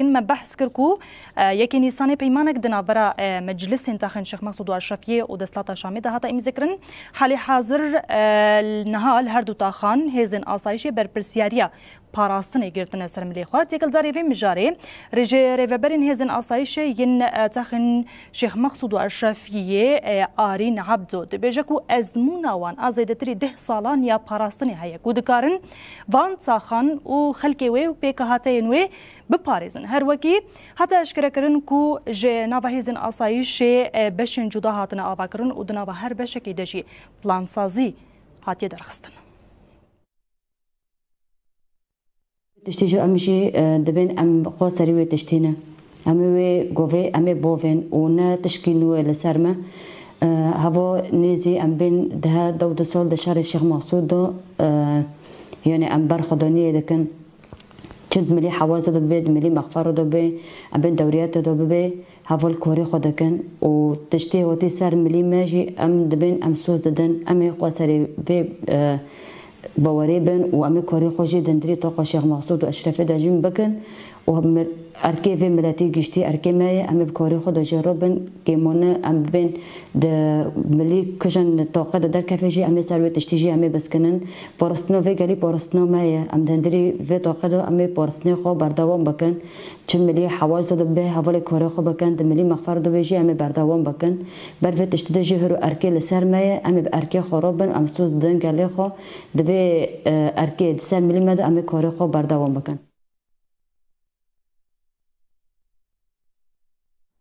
دکن ما بحث کرکو یکی نیسانی پیمانک دنابرا مجلس انتخاب شیخ مقصود و اشرفیه و دستات شامی ده هاتا امزکرن حال حاضر نهال هر دو تاخان هزن آسایشی بر پرسیاریا پاراستن گرتن سر ملی خواد یکل زاری فی مجاری رجی ریوبرین هزن آسایش ین تخن شیخ مقصود و اشرفیه آرین عبدو دبیجکو ازمون وان ازیدتری 10 سالان یا پاراستن هیا کودکارن وان تاخان و خلکی وی و پیکهاتین وی بپاريزن هر وكي حتى اشكر كرن كو جي نابا هيزن آسايش بشن جدا هاتنا آبا كرن و دنابا هر بشكي دجي بلان سازي هاتي درخستن تشتيجو امشي دبين ام قوسري وي تشتينا امي وي غوفي امي بوفين ونا تشكيلو لسرمه هافو نيزي ام بين ده دو سول ده شهر الشيخ مقصود دو يعني ام برخدانيه لكن كنت ملي حوازه دبي ملي مغفر دبي ام بين دوريات دبي هافو الكوري خدكن وتشتي وتي سر ملي ماجي ام دبين ام سوز دن امي قوسري في بوريبن وامي كوري خوجي دندري توقع شيخ مقصود واشرف داجين بكن و اركي في ملاتي جشتي اركي ماي امي بكوري خود جربن كيمونه ام بين د ملي كجن توقع در كافيجي امي سروي تشتيجي امي بسكنن بورستنو في قالي بورستنو ماي ام دندري في توقع امي بورستني خو برداوم بكن چم ملي حواز دبه حوالي كوري خو بكن د ملي مغفر دبيجي امي برداوم بكن برفه تشتيجي هرو اركي لسر ماي امي باركي خربن ام سوز دن قالي خو دبي اركي سر ملي مد امي كوري خو برداوم بكن